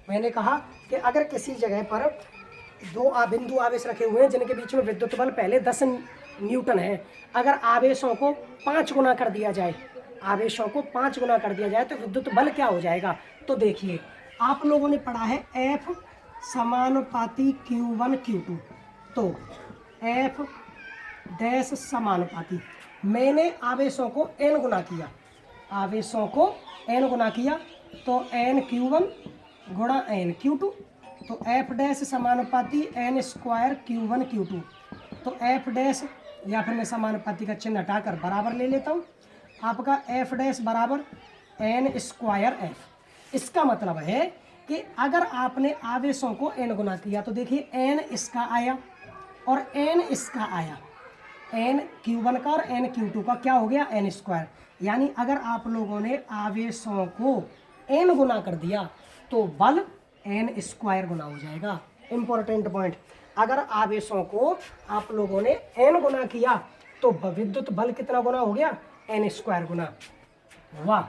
मैंने कहा कि अगर किसी जगह पर 2 बिंदु आवेश रखे हुए हैं जिनके बीच में विद्युत बल पहले 10 न्यूटन है, अगर आवेशों को 5 गुना कर दिया जाए, आवेशों को 5 गुना कर दिया जाए तो विद्युत बल क्या हो जाएगा? तो देखिए आप लोगों ने पढ़ा है F समानुपाती Q1 Q2, तो F डैश समानुपाती, मैंने आवेशों को n गुना किया, आवेशों को n गुना किया तो n Q1 गुणा n Q2, तो F डैश समानुपाती n² Q1 Q2, तो F डैश या फिर मैं समानुपाती का चिन्ह हटाकर बराबर ले लेता हूँ, आपका F डैश बराबर n² F। इसका मतलब है कि अगर आपने आवेशों को n गुना किया तो देखिए n इसका आया और n इसका आया, n Q1 का और n Q2 का क्या हो गया? n²। यानी अगर आप लोगों ने आवेशों को n गुना कर दिया तो बल n² गुना हो जाएगा। इम्पोर्टेंट पॉइंट, अगर आवेशों को आप लोगों ने n गुना किया तो विद्युत बल कितना गुना हो गया? n² गुना। वाह,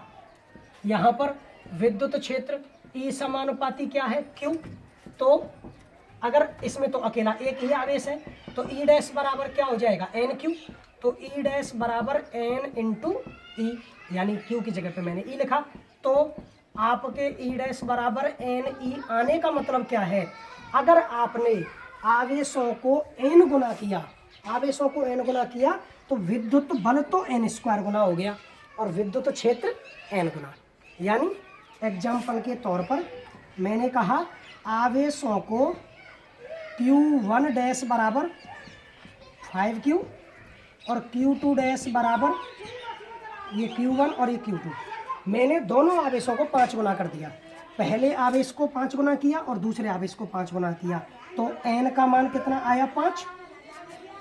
यहाँ पर विद्युत क्षेत्र E समानुपाती क्या है? Q। तो अगर इसमें तो अकेला एक ही आवेश है तो E डैश बराबर क्या हो जाएगा? NQ। तो E डैश बराबर n × E, यानी Q की जगह पे मैंने E लिखा, तो आपके E डैश बराबर NE आने का मतलब क्या है? अगर आपने आवेशों को n गुना किया, आवेशों को n गुना किया तो विद्युत बल तो n² गुना हो गया और विद्युत क्षेत्र n गुना। यानी एग्जाम्पल के तौर पर मैंने कहा आवेशों को Q1 डैश बराबर 5Q और Q2 डैश बराबर ये Q1 और ये Q2, मैंने दोनों आवेशों को 5 गुना कर दिया। पहले आवेश को 5 गुना किया और दूसरे आवेश को 5 गुना किया, तो n का मान कितना आया? 5।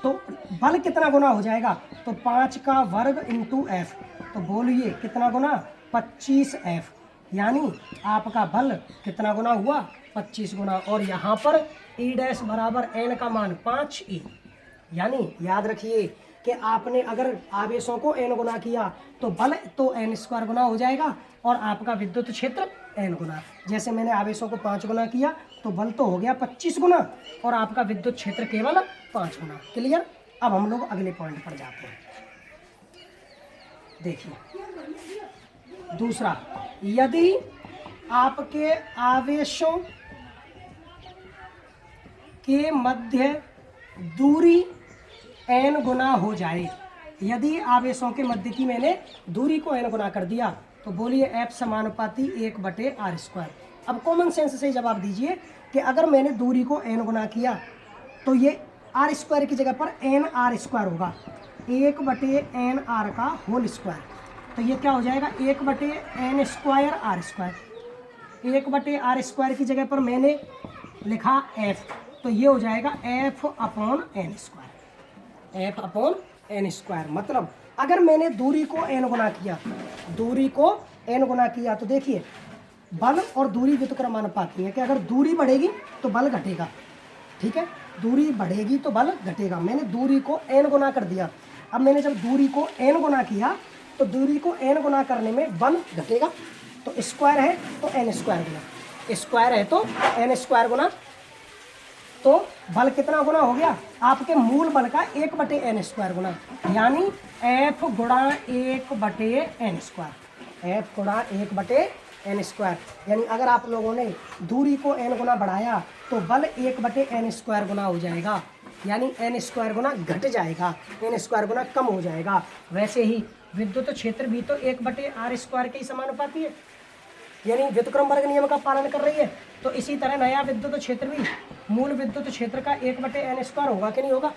तो बल कितना गुना हो जाएगा? तो 5 का वर्ग × F, तो बोलिए कितना गुना? 25F। यानी आपका बल कितना गुना हुआ? 25 गुना। और यहाँ पर E डैश बराबर n का मान 5E। यानी याद रखिए कि आपने अगर आवेशों को n गुना किया तो बल तो n² गुना हो जाएगा और आपका विद्युत क्षेत्र n गुना। जैसे मैंने आवेशों को 5 गुना किया तो बल तो हो गया 25 गुना और आपका विद्युत क्षेत्र केवल 5 गुना। क्लियर? अब हम लोग अगले पॉइंट पर जाते हैं। देखिए दूसरा, यदि आपके आवेशों के मध्य दूरी n गुना हो जाए, यदि आवेशों के मध्य की मैंने दूरी को n गुना कर दिया तो बोलिए F समानुपाती 1/r²। अब कॉमन सेंस से जवाब दीजिए कि अगर मैंने दूरी को n गुना किया तो ये आर स्क्वायर की जगह पर एन आर स्क्वायर होगा, 1/n r का होल स्क्वायर। तो ये क्या हो जाएगा, 1/n square are square. 1/r square की जगह पर मैंने लिखा f, तो ये हो जाएगा f/n स्क्वायर। f/n स्क्वायर मतलब अगर मैंने दूरी को n गुना किया, दूरी को n गुना किया, तो देखिए बल और दूरी व्युत्क्रमानुपाती है कि अगर दूरी बढ़ेगी तो बल घटेगा। ठीक है, दूरी बढ़ेगी तो बल घटेगा। मैंने दूरी को n गुना कर दिया। अब मैंने जब दूरी को n गुना किया तो दूरी को n गुना करने में बल घटेगा। तो स्क्वायर है तो n स्क्वायर गुना, स्क्वायर है तो n स्क्वायर गुना, तो बल कितना गुना हो गया, आपके मूल बल का 1/n स्क्वायर गुना, यानी f गुणा 1/n स्क्वायर, f गुणा 1/n स्क्वायर। यानी अगर आप लोगों ने दूरी को n गुना बढ़ाया तो बल 1/n स्क्वायर गुना हो जाएगा, यानी n स्क्वायर गुना घट जाएगा, n स्क्वायर गुना कम हो जाएगा। वैसे ही विद्युत क्षेत्र भी तो 1/r स्क्वायर के ही समानुपाती है, यानी व्युत्क्रम वर्ग नियम का पालन कर रही है। तो इसी तरह नया विद्युत क्षेत्र भी मूल विद्युत क्षेत्र का 1/n स्क्वायर होगा कि नहीं होगा,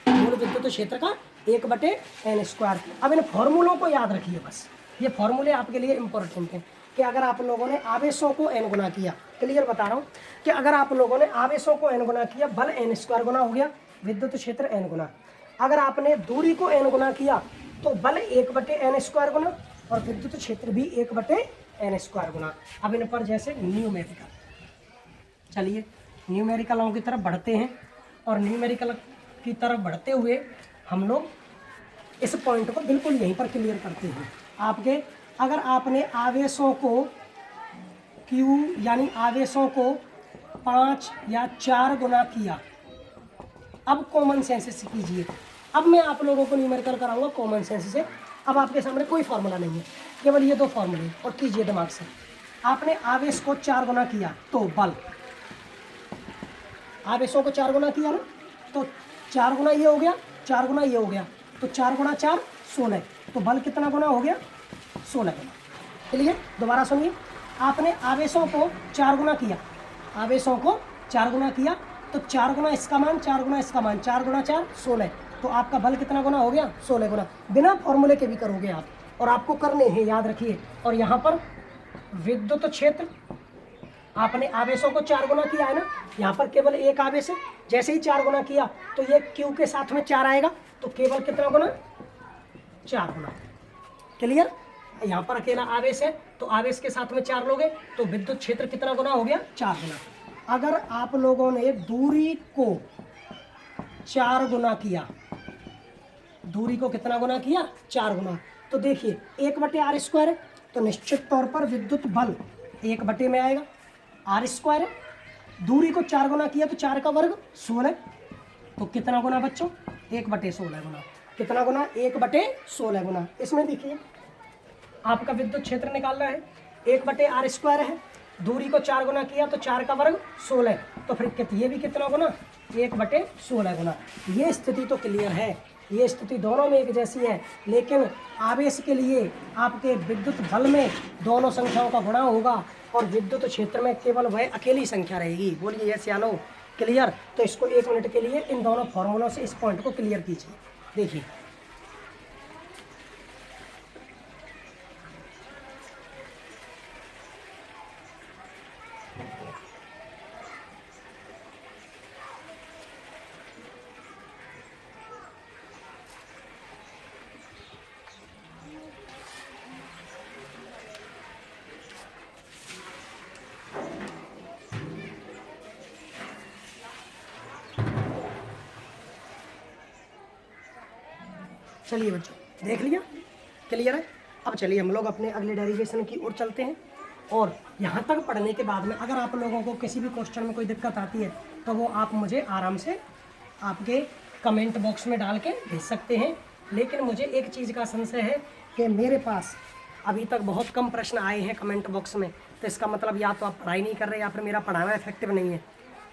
मूल विद्युत क्षेत्र का 1/n स्क्वायर। अब इन फॉर्मूलों को याद रखिए, बस ये फॉर्मूले आपके लिए इंपॉर्टेंट हैं कि अगर आप लोगों ने आवेशों को n गुना किया, क्लियर बता रहा हूँ कि अगर आप लोगों ने आवेशों को n गुना किया, बल n स्क्वायर गुना हो गया, विद्युत क्षेत्र n गुना। अगर आपने दूरी को n गुना किया तो बल 1/n स्क्वायर गुना और विद्युत क्षेत्र भी 1/n स्क्वायर गुना। अब इन पर जैसे न्यूमेरिकल, चलिए न्यूमेरिकलों की तरफ बढ़ते हैं, और न्यूमेरिकल की तरफ बढ़ते हुए हम लोग इस पॉइंट को बिल्कुल यहीं पर क्लियर करते हैं। आपके अगर आपने आवेशों को Q यानी आवेशों को 5 या 4 गुना किया, अब कॉमन सेंस से कीजिए। अब मैं आप लोगों को न्यूमेरिकल कराऊंगा कॉमन सेंस से। अब आपके सामने कोई फार्मूला नहीं है, केवल ये 2 फार्मूले, और कीजिए दिमाग से। आपने आवेश को 4 गुना किया तो बल, आवेशों को 4 गुना किया ना, तो 4 गुना ये हो गया, 4 गुना ये हो गया, तो 4 गुना 4 16, तो बल कितना गुना हो गया, 16 गुना। चलिए दोबारा सुनिए, आपने आवेशों को 4 गुना किया, आवेशों को 4 गुना किया, तो 4 गुना इसका मान, 4 गुना इसका मान, 4 गुना 4 16, तो आपका बल कितना गुना हो गया, 16 गुना। बिना फॉर्मूले के भी करोगे आप, और आपको करने हैं, याद रखिए। और यहाँ पर विद्युत क्षेत्र, आपने आवेशों को 4 गुना किया है ना, यहाँ पर केवल एक आवेश है, जैसे ही 4 गुना किया तो ये Q के साथ में 4 आएगा, तो केवल कितना गुना, 4 गुना। क्लियर, यहाँ पर अकेला आवेश है तो आवेश के साथ में 4 लोगे तो विद्युत क्षेत्र कितना गुना हो गया, 4 गुना। अगर आप लोगों ने दूरी को 4 गुना किया, दूरी को कितना गुना किया, 4 गुना, तो देखिए 1/r स्क्वायर है, तो निश्चित तौर पर विद्युत बल 1 में आएगा, r स्क्वायर है। दूरी को 4 गुना किया तो 4 का वर्ग 16, तो कितना गुना बच्चों, 1/16 गुना। कितना गुना, 1/16 गुना। इसमें देखिए आपका विद्युत क्षेत्र निकालना है, 1/r स्क्वायर है, दूरी को 4 गुना किया तो 4 का वर्ग 16, तो फिर ये भी कितना गुना, 1/16 गुना। ये स्थिति तो क्लियर है, ये स्थिति दोनों में एक जैसी है, लेकिन आवेश के लिए आपके विद्युत बल में दोनों संख्याओं का गुणा होगा और विद्युत क्षेत्र में केवल वह अकेली संख्या रहेगी। बोलिए यस या नो, क्लियर। तो इसको 1 मिनट के लिए इन दोनों फॉर्मूलों से इस पॉइंट को क्लियर कीजिए। देखिए चलिए बच्चों, देख लिया, क्लियर है। अब चलिए हम लोग अपने अगले डेरिवेशन की ओर चलते हैं। और यहाँ तक पढ़ने के बाद में अगर आप लोगों को किसी भी क्वेश्चन में कोई दिक्कत आती है तो वो आप मुझे आराम से आपके कमेंट बॉक्स में डाल के भेज सकते हैं। लेकिन मुझे एक चीज़ का संशय है कि मेरे पास अभी तक बहुत कम प्रश्न आए हैं कमेंट बॉक्स में, तो इसका मतलब या तो आप पढ़ाई नहीं कर रहे या फिर मेरा पढ़ाना इफेक्टिव नहीं है।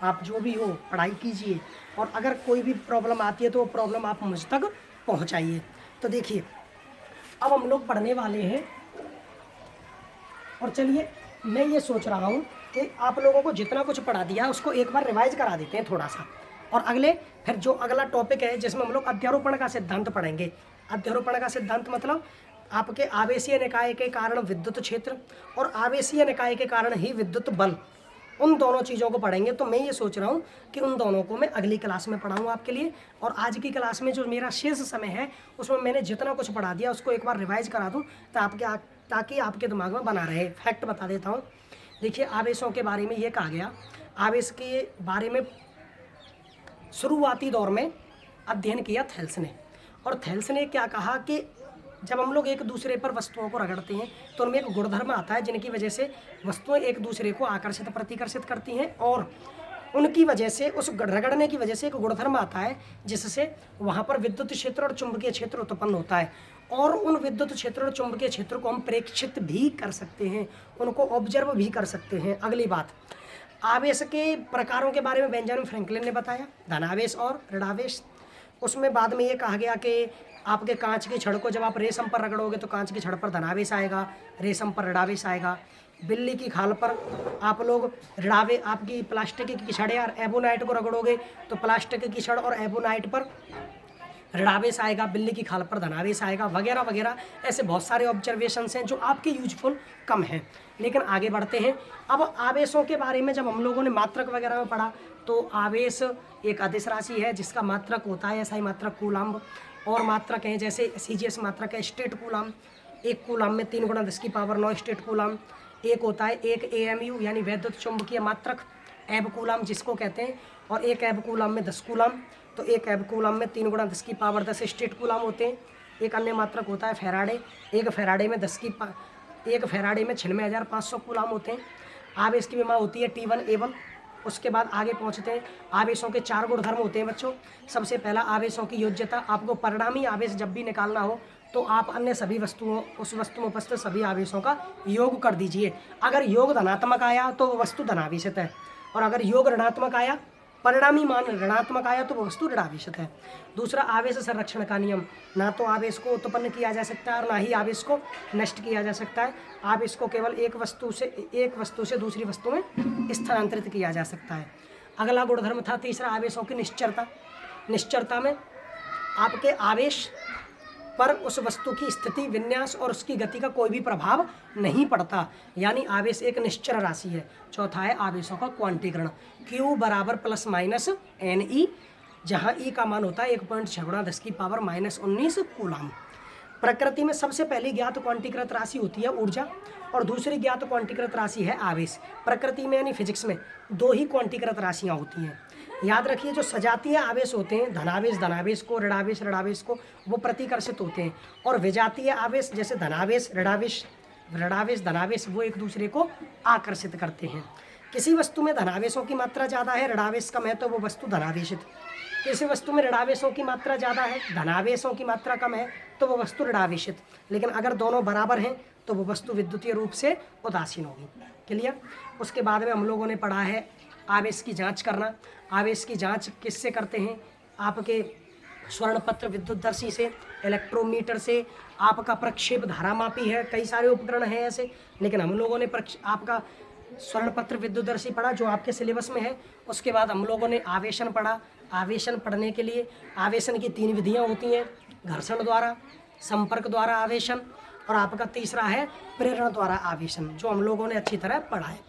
आप जो भी हो पढ़ाई कीजिए, और अगर कोई भी प्रॉब्लम आती है तो वो प्रॉब्लम आप मुझ तक पहुंचाइए। तो देखिए अब हम लोग पढ़ने वाले हैं, और चलिए मैं ये सोच रहा हूँ कि आप लोगों को जितना कुछ पढ़ा दिया उसको एक बार रिवाइज करा देते हैं थोड़ा सा, और अगले फिर जो अगला टॉपिक है जिसमें हम लोग अध्यारोपण का सिद्धांत पढ़ेंगे। अध्यारोपण का सिद्धांत मतलब आपके आवेशीय निकाय के कारण विद्युत क्षेत्र और आवेशीय निकाय के कारण ही विद्युत बल, उन दोनों चीज़ों को पढ़ेंगे। तो मैं ये सोच रहा हूँ कि उन दोनों को मैं अगली क्लास में पढ़ाऊँ आपके लिए, और आज की क्लास में जो मेरा शेष समय है उसमें मैंने जितना कुछ पढ़ा दिया उसको एक बार रिवाइज करा दूँ ताकि आपके दिमाग में बना रहे। फैक्ट बता देता हूँ। देखिए, आवेशों के बारे में ये कहा गया, आवेश के बारे में शुरुआती दौर में अध्ययन किया थेल्स ने। और थेल्स ने क्या कहा कि जब हम लोग एक दूसरे पर वस्तुओं को रगड़ते हैं तो उनमें एक गुणधर्म आता है जिनकी वजह से वस्तुएं एक दूसरे को आकर्षित प्रतिकर्षित करती हैं, और उनकी वजह से, उस रगड़ने की वजह से एक गुणधर्म आता है जिससे वहाँ पर विद्युत क्षेत्र और चुंबकीय क्षेत्र उत्पन्न होता है। और उन विद्युत क्षेत्र और चुंबकीय क्षेत्र को हम प्रेक्षित भी कर सकते हैं, उनको ऑब्जर्व भी कर सकते हैं। अगली बात, आवेश के प्रकारों के बारे में बेंजामिन फ्रैंकलिन ने बताया, धनावेश और ऋणावेश। उसमें बाद में ये कहा गया कि आपके कांच की छड़ को जब आप रेशम पर रगड़ोगे तो कांच की छड़ पर धनावेश आएगा, रेशम पर ऋणावेश आएगा। बिल्ली की खाल पर आप लोग ऋणावेश, आपकी प्लास्टिक की छड़ या एबोनाइट को रगड़ोगे तो प्लास्टिक की छड़ और एबोनाइट पर ऋणावेश आएगा, बिल्ली की खाल पर धनावेश आएगा, वगैरह वगैरह। ऐसे बहुत सारे ऑब्जर्वेशंस हैं जो आपके यूजफुल कम हैं। लेकिन आगे बढ़ते हैं। अब आवेशों के बारे में जब हम लोगों ने मात्रक वगैरह में पढ़ा तो आवेश एक अदिश राशि है जिसका मात्रक होता है एसआई मात्रक कूलम्ब, और मात्रक हैं जैसे सीजीएस मात्रक है स्टेट कूलम्ब। एक कूलम्ब में 3 × 10⁻9 स्टेट कूलम्ब। एक होता है एक एएमयू यानी वैद्युत चुंबकीय मात्रक एब कूलम्ब जिसको कहते हैं, और एक एब कूलम्ब में 10 कूलम्ब। तो एक एब कूलम्ब में 3 × 10⁻10 स्टेट कूलम्ब होते हैं। एक अन्य मात्रक होता है फैराडे। एक फैराडे में 96,500 कूलम्ब होते हैं। आवेश की विमा होती है T1A1। उसके बाद आगे पहुंचते हैं। आवेशों के 4 गुणधर्म होते हैं बच्चों। सबसे पहला आवेशों की योज्यता। आपको परिणामी आवेश जब भी निकालना हो तो आप अन्य सभी वस्तुओं, उस वस्तु में उपस्थित सभी आवेशों का योग कर दीजिए। अगर योग धनात्मक आया तो वो वस्तु धनावेशित है, और अगर योग ऋणात्मक आया, परिणामी मान ऋणात्मक आया तो वो वस्तु ऋणावेशित है। दूसरा, आवेश संरक्षण का नियम। ना तो आवेश को उत्पन्न किया जा सकता है और ना ही आवेश को नष्ट किया जा सकता है। आवेश को केवल एक वस्तु से दूसरी वस्तु में स्थानांतरित किया जा सकता है। अगला गुणधर्म था तीसरा, आवेशों की निश्चरता। निश्चरता में आपके आवेश पर उस वस्तु की स्थिति, विन्यास और उसकी गति का कोई भी प्रभाव नहीं पड़ता, यानी आवेश एक निश्चर राशि है। चौथा है आवेशों का क्वांटीकरण। Q = ±NE, जहाँ E का मान होता है 1.6 × 10⁻19 कूलम्ब। प्रकृति में सबसे पहली ज्ञात क्वांटीकृत राशि होती है ऊर्जा, और दूसरी ज्ञात क्वांटीकृत राशि है आवेश। प्रकृति में यानी फिजिक्स में 2 ही क्वांटीकृत राशियाँ होती हैं। याद रखिए, जो सजातीय आवेश होते हैं, धनावेश को, ऋणावेश को, वो प्रतिकर्षित होते हैं, और विजातीय आवेश जैसे धनावेश धनावेश वो एक दूसरे को आकर्षित करते हैं। किसी वस्तु में धनावेशों की मात्रा ज़्यादा है, ऋणावेश कम है तो वो वस्तु धनावेशित। किसी वस्तु में ऋणावेशों की मात्रा ज़्यादा है, धनावेशों की मात्रा कम है तो वो वस्तु ऋणावेशित। लेकिन अगर दोनों बराबर हैं तो वो वस्तु विद्युतीय रूप से उदासीन होगी। क्लियर। उसके बाद में हम लोगों ने पढ़ा है आवेश की जांच करना। आवेश की जांच किससे करते हैं? आपके स्वर्णपत्र विद्युतदर्शी से, इलेक्ट्रोमीटर से, आपका प्रक्षेप धारामापी है, कई सारे उपकरण हैं ऐसे। लेकिन हम लोगों ने आपका स्वर्णपत्र विद्युतदर्शी पढ़ा जो आपके सिलेबस में है। उसके बाद हम लोगों ने आवेशन पढ़ा। आवेशन पढ़ने के लिए आवेशन की 3 विधियाँ होती हैं, घर्षण द्वारा, संपर्क द्वारा आवेशन, और आपका तीसरा है प्रेरण द्वारा आवेशन, जो हम लोगों ने अच्छी तरह पढ़ा है।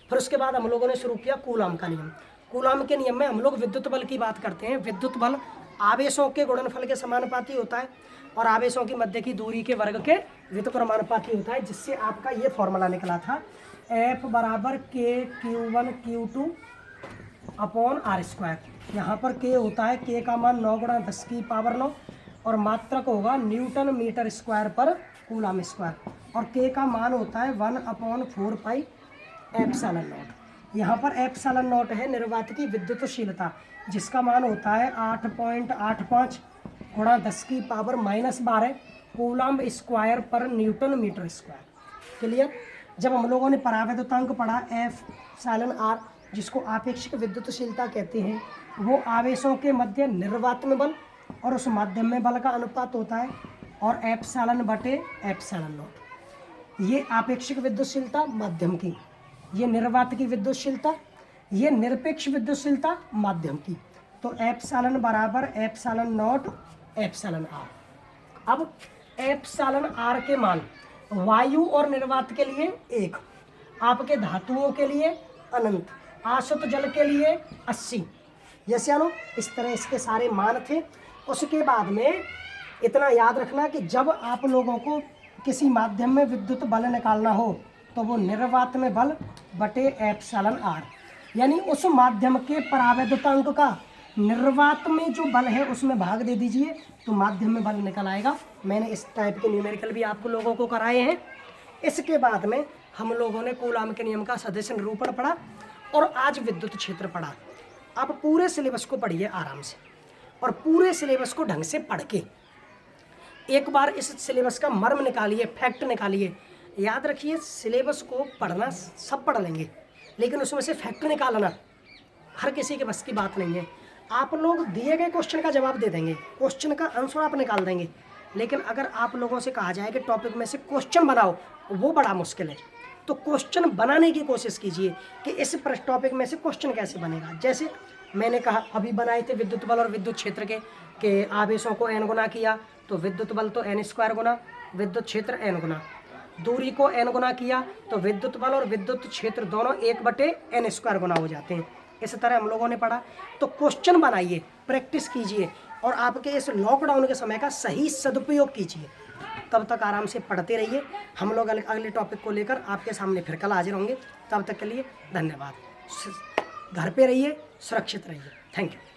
फिर उसके बाद हम लोगों ने शुरू किया कूलॉम का नियम। कूलॉम के नियम में हम लोग विद्युत बल की बात करते हैं। विद्युत बल आवेशों के गुणनफल के समानुपाती होता है, और आवेशों की मध्य की दूरी के वर्ग के व्युत्क्रमानुपाती होता है, जिससे आपका ये फॉर्मूला निकला था F = KQ1Q2/R²। यहाँ पर K होता है, K का मान 9 × 10⁻9, और मात्रक होगा न्यूटन मीटर स्क्वायर पर कूलम स्क्वायर, और K का मान होता है 1/4πε0। यहाँ पर ε0 है निर्वात की विद्युतशीलता, जिसका मान होता है 8.85 × 10⁻−12 कूलम स्क्वायर पर न्यूटन मीटर स्क्वायर। क्लियर। जब हम लोगों ने परावैद्युतांक पढ़ा εr, जिसको आपेक्षिक विद्युतशीलता कहते हैं, वो आवेशों के मध्य निर्वात में बल और उस माध्यम में बल का अनुपात होता है, और ε/ε0। ये आपेक्षिक विद्युतशीलता माध्यम की, ये निर्वात की विद्युतशीलता, ये निरपेक्ष विद्युतशीलता माध्यम की। तो एप्सिलॉन बराबर एप्सिलॉन नॉट एप्सिलॉन आर। अब एप्सिलॉन आर के मान वायु और निर्वात के लिए 1, आपके धातुओं के लिए अनंत, आसुत जल के लिए 80। यस या नो? इस तरह इसके सारे मान थे। उसके बाद में इतना याद रखना कि जब आप लोगों को किसी माध्यम में विद्युत बल निकालना हो तो वो निर्वात में बल बटे एप्सिलॉन आर, यानी उस माध्यम के परावैद्युतांक का निर्वात में जो बल है उसमें भाग दे दीजिए तो माध्यम में बल निकल आएगा। मैंने इस टाइप के न्यूमेरिकल भी आपको लोगों को कराए हैं। इसके बाद में हम लोगों ने कूलाम के नियम का सदिश निरूपण पढ़ा और आज विद्युत क्षेत्र पढ़ा। आप पूरे सिलेबस को पढ़िए आराम से और पूरे सिलेबस को ढंग से पढ़ के एक बार इस सिलेबस का मर्म निकालिए, फैक्ट निकालिए। याद रखिए सिलेबस को पढ़ना सब पढ़ लेंगे, लेकिन उसमें से फैक्ट निकालना हर किसी के बस की बात नहीं है। आप लोग दिए गए क्वेश्चन का जवाब दे देंगे, क्वेश्चन का आंसर आप निकाल देंगे, लेकिन अगर आप लोगों से कहा जाए कि टॉपिक में से क्वेश्चन बनाओ, वो बड़ा मुश्किल है। तो क्वेश्चन बनाने की कोशिश कीजिए कि इस टॉपिक में से क्वेश्चन कैसे बनेगा। जैसे मैंने कहा अभी बनाए थे विद्युत बल और विद्युत क्षेत्र के आवेशों को n गुना किया तो विद्युत बल तो n² गुना, विद्युत क्षेत्र n गुना, दूरी को n गुना किया तो विद्युत बल और विद्युत क्षेत्र दोनों 1/n² गुना हो जाते हैं। इस तरह हम लोगों ने पढ़ा। तो क्वेश्चन बनाइए, प्रैक्टिस कीजिए और आपके इस लॉकडाउन के समय का सही सदुपयोग कीजिए। तब तक आराम से पढ़ते रहिए। हम लोग अगले टॉपिक को लेकर आपके सामने फिर कल हाजिर होंगे। तब तक के लिए धन्यवाद। घर पे रहिए, सुरक्षित रहिए। Thank you.